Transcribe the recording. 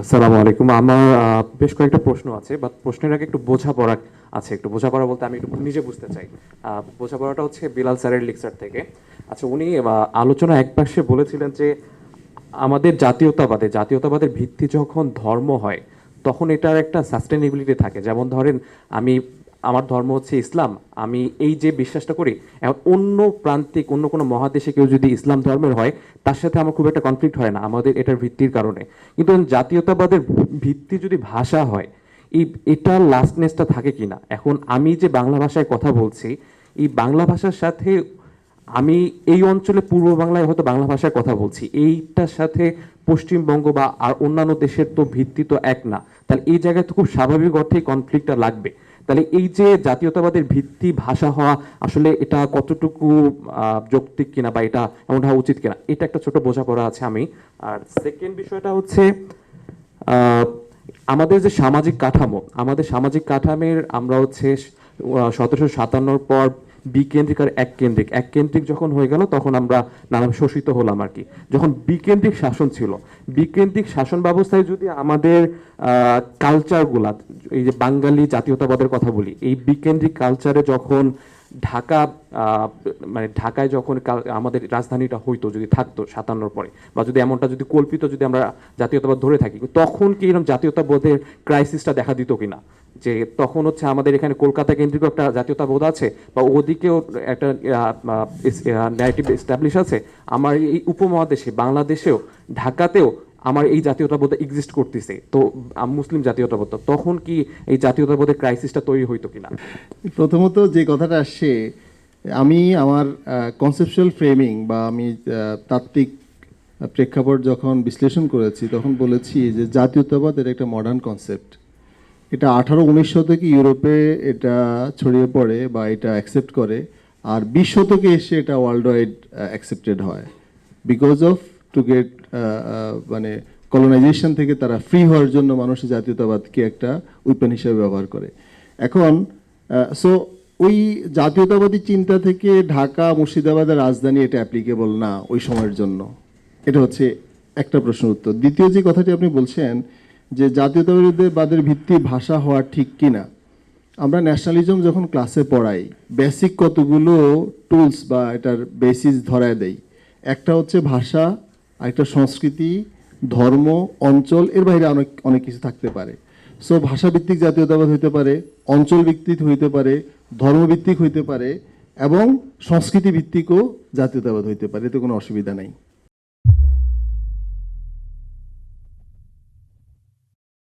আসসালামু আলাইকুম। আমার বেশ কয়েকটা প্রশ্ন আছে, বাট প্রশ্নের আগে একটু বোঝাপড়া আছে। একটু বোঝাপড়া বলতে আমি একটু নিজে বুঝতে চাই। বোঝাপড়াটা হচ্ছে বিলাল স্যারের লেকচার থেকে। আচ্ছা, উনি আলোচনা একপাশে বলেছিলেন যে আমাদের জাতীয়তাবাদের ভিত্তি যখন ধর্ম হয়, তখন এটার একটা সাস্টেনেবিলিটি থাকে। যেমন ধরেন, আমি আমার ধর্ম হচ্ছে ইসলাম, আমি এই যে বিশ্বাসটা করি, এখন অন্য প্রান্তিক অন্য কোনো মহাদেশে কেউ যদি ইসলাম ধর্মের হয়, তার সাথে আমার খুব একটা কনফ্লিক্ট হয় না আমাদের এটার ভিত্তির কারণে। কিন্তু জাতীয়তাবাদের ভিত্তি যদি ভাষা হয়, এই এটার লাস্টনেসটা থাকে কিনা। এখন আমি যে বাংলা ভাষায় কথা বলছি, এই বাংলা ভাষার সাথে আমি এই অঞ্চলে পূর্ব বাংলায় হয়তো বাংলা ভাষায় কথা বলছি, এইটার সাথে পশ্চিমবঙ্গ বা আর অন্যান্য দেশের তো ভিত্তি তো এক না। তাহলে এই জায়গায় তো খুব স্বাভাবিক অর্থেই কনফ্লিক্টটা লাগবে। তাহলে এই যে জাতীয়তাবাদের ভিত্তি ভাষা হওয়া, আসলে এটা কতটুকু যৌক্তিক কিনা বা এটা এমন হওয়া উচিত কিনা, এটা একটা ছোট বোঝাপড়া আছে আমি। আর সেকেন্ড বিষয়টা হচ্ছে আহ, আমাদের যে সামাজিক কাঠামো, আমাদের সামাজিক কাঠামোর আমরা হচ্ছে 1757 পর বিকেন্দ্রিক আর এক কেন্দ্রিক যখন হয়ে গেল, তখন আমরা নানান শোষিত হলাম আর কি। যখন বিকেন্দ্রিক শাসন ছিল, বিকেন্দ্রিক শাসন ব্যবস্থায় যদি আমাদের কালচারগুলা, এই যে বাঙালি জাতীয়তাবাদের কথা বলি, এই বিকেন্দ্রিক কালচারে যখন ঢাকা মানে ঢাকায় যখন আমাদের রাজধানীটা হইতো, যদি থাকতো 57 পরে, বা যদি এমনটা যদি কল্পিত যদি আমরা জাতীয়তাবাদ ধরে থাকি, তখন কি এরকম জাতীয়তাবোধের ক্রাইসিসটা দেখা দিত কিনা, যে তখন হচ্ছে আমাদের এখানে কলকাতা কেন্দ্রিক একটা জাতীয়তাবোধ আছে, বা ওদিকেও একটা ন্যারেটিভ এস্টাবলিশ আছে, আমার এই উপমহাদেশে বাংলাদেশেও ঢাকাতেও আমার এই জাতীয়তাবোধ এক্সিস্ট করতেছে, তো মুসলিম জাতীয়তাবোধ, তখন কি এই জাতীয়তাবোধের ক্রাইসিসটা তৈরি হইতো কিনা? প্রথমত যে কথাটা আসছে, আমি আমার কনসেপচুয়াল ফ্রেমিং বা আমি তাত্ত্বিক প্রেক্ষাপট যখন বিশ্লেষণ করেছি, তখন বলেছি যে জাতীয়তাবাদ এটা একটা মডার্ন কনসেপ্ট। এটা 18-19 শতকে ইউরোপে এটা ছড়িয়ে পড়ে বা এটা অ্যাকসেপ্ট করে, আর 20 শতকে এসে এটা ওয়ার্ল্ড ওয়াইড অ্যাকসেপ্টেড হয় বিকজ অফ টু গেট মানে কলোনাইজেশন থেকে তারা ফ্রি হওয়ার জন্য মানুষ জাতীয়তাবাদকে একটা উইপেন হিসেবে ব্যবহার করে। এখন সো ওই জাতীয়তাবাদী চিন্তা থেকে ঢাকা মুর্শিদাবাদের রাজধানী এটা অ্যাপ্লিকেবল না ওই সময়ের জন্য। এটা হচ্ছে একটা প্রশ্ন উত্তর। দ্বিতীয় যে কথাটি আপনি বলছেন যে জাতীয়তাবাদের ভিত্তি ভাষা হওয়া ঠিক কিনা, আমরা ন্যাশনালিজম যখন ক্লাসে পড়াই, বেসিক কতগুলো টুলস বা এটার বেসিস ধরায় দেই। একটা হচ্ছে ভাষা, আরেকটা সংস্কৃতি, ধর্ম, অঞ্চল, এর বাইরে অনেক অনেক কিছু থাকতে পারে। সো ভাষাভিত্তিক জাতীয়তাবাদ হইতে পারে, অঞ্চল ভিত্তিক হইতে পারে, ধর্মভিত্তিক হইতে পারে, এবং সংস্কৃতি ভিত্তিকও জাতীয়তাবাদ হইতে পারে, এতে কোনো অসুবিধা নাই।